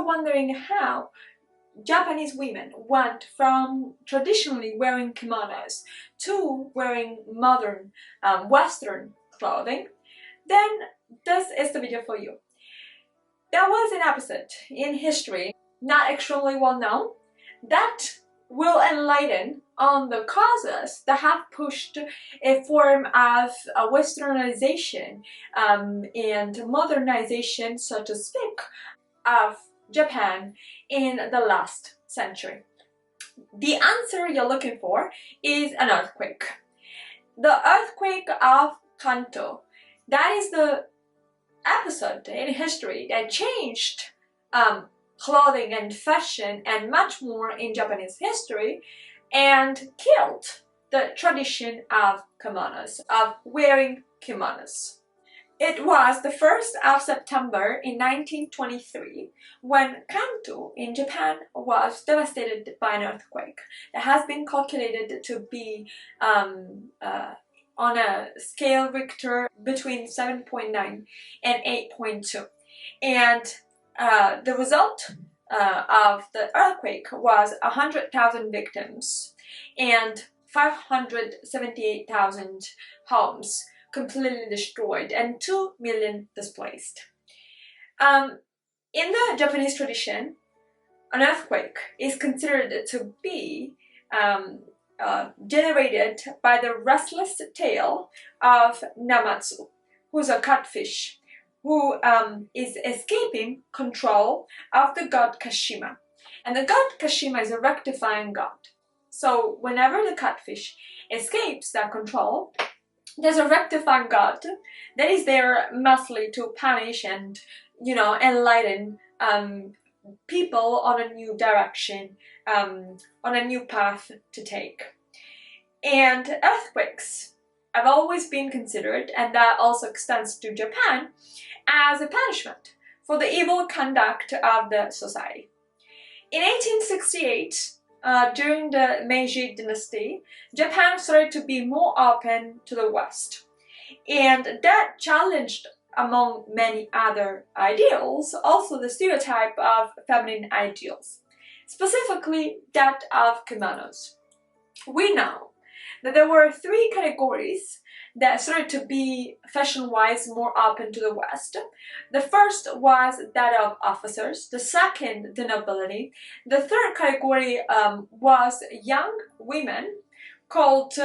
wondering how Japanese women went from traditionally wearing kimonos to wearing modern Western clothing, then this is the video for you. There was an episode in history, not extremely well known, that will enlighten on the causes that have pushed a form of westernization and modernization, so to speak, of Japan in the last century. The answer you're looking for is an earthquake. The earthquake of Kanto. That is the episode in history that changed clothing and fashion and much more in Japanese history and killed the tradition of kimonos, of wearing kimonos. It was the 1st of September in 1923 when Kanto in Japan was devastated by an earthquake that has been calculated to be on a scale Richter between 7.9 and 8.2. And the result of the earthquake was 100,000 victims and 578,000 homes completely destroyed and 2 million displaced. In the Japanese tradition, an earthquake is considered to be generated by the restless tail of Namatsu, who's a catfish, who is escaping control of the god Kashima. And the god Kashima is a rectifying god. So whenever the catfish escapes that control, there's a rectifying god that is there mostly to punish and, enlighten people on a new direction, on a new path to take. And earthquakes have always been considered, and that also extends to Japan, as a punishment for the evil conduct of the society. In 1868, during the Meiji dynasty, Japan started to be more open to the West, and that challenged, among many other ideals, also the stereotype of feminine ideals, specifically that of kimonos. We know that there were 3 categories that started to be fashion-wise more open to the West. The first was that of officers, the second the nobility, the third category was young women called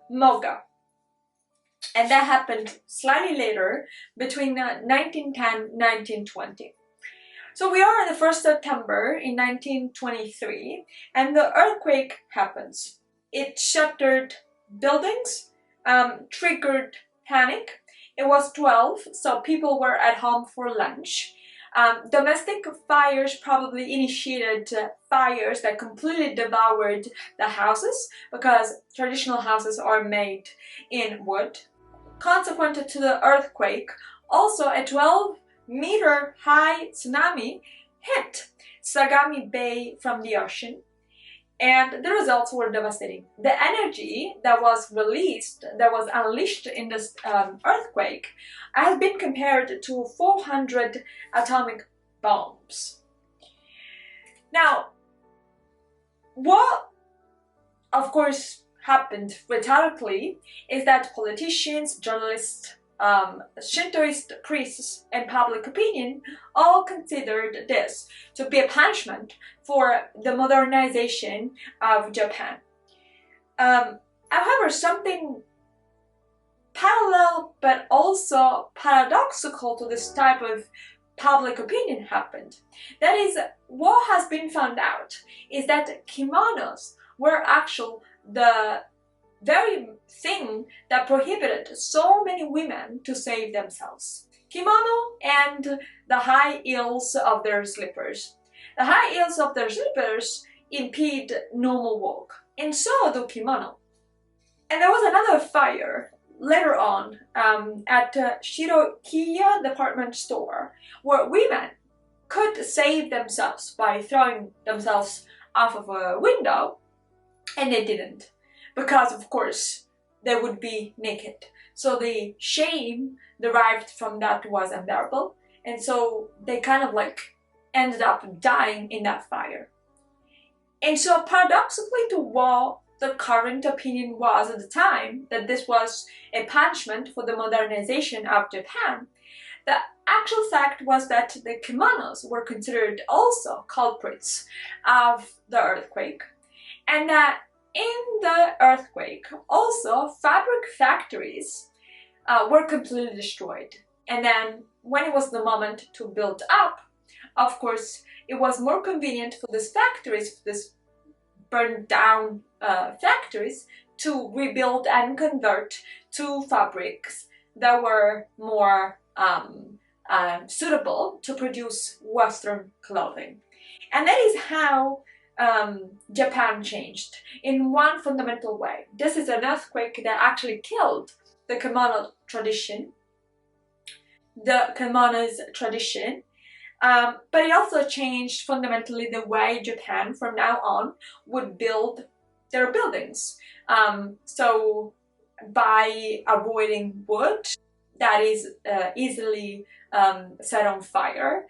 moga. And that happened slightly later, between 1910 and 1920. So we are on the 1st September in 1923, and the earthquake happens. It shattered buildings, triggered panic. It was 12, so people were at home for lunch. Domestic fires probably initiated fires that completely devoured the houses, because traditional houses are made in wood. Consequent to the earthquake, also a 12-meter high tsunami hit Sagami Bay from the ocean, and the results were devastating. The energy that was released, that was unleashed in this earthquake, has been compared to 400 atomic bombs. Now, what, of course, happened rhetorically is that politicians, journalists, Shintoist priests, and public opinion all considered this to be a punishment for the modernization of Japan. However, something parallel but also paradoxical to this type of public opinion happened. That is, what has been found out is that kimonos were actually the very thing that prohibited so many women to save themselves. Kimono and the high heels of their slippers. The high heels of their slippers impede normal walk, and so do kimono. And there was another fire later on at Shirokiya department store, where women could save themselves by throwing themselves off of a window, and they didn't, because of course they would be naked. So the shame derived from that was unbearable, and so they kind of like ended up dying in that fire. And so paradoxically to what the current opinion was at the time, that this was a punishment for the modernization of Japan, the actual fact was that the kimonos were considered also culprits of the earthquake, and that in the earthquake also fabric factories were completely destroyed. And then when it was the moment to build up, of course, it was more convenient for these factories, for these burned down factories, to rebuild and convert to fabrics that were more suitable to produce Western clothing. And that is how Japan changed in one fundamental way. This is an earthquake that actually killed the kimono tradition, the kimonos tradition, but it also changed fundamentally the way Japan from now on would build their buildings. So by avoiding wood that is easily set on fire,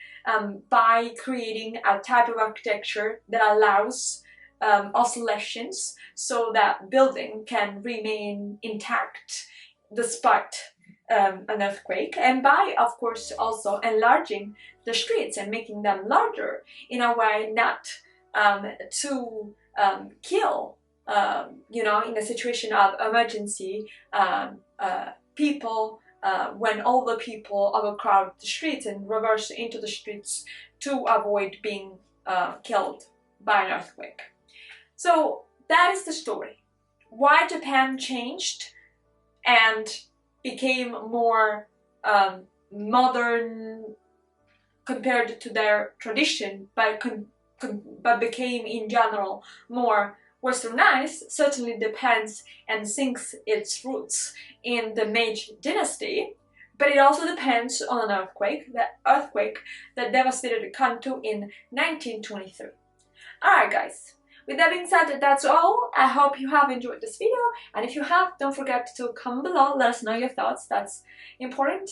by creating a type of architecture that allows oscillations so that building can remain intact despite an earthquake, and by, of course, also enlarging the streets and making them larger in a way not to kill, you know, in a situation of emergency, people, when all the people overcrowd the streets and reverse into the streets to avoid being killed by an earthquake. So that is the story. Why Japan changed and became more modern compared to their tradition, but became in general more westernized, certainly depends and sinks its roots in the Meiji dynasty, but it also depends on an earthquake that devastated Kanto in 1923. Alright guys, with that being said, that's all. I hope you have enjoyed this video, and if you have, don't forget to comment below, let us know your thoughts, that's important.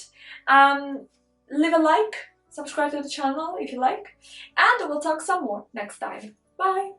Leave a like, subscribe to the channel if you like, and we'll talk some more next time. Bye!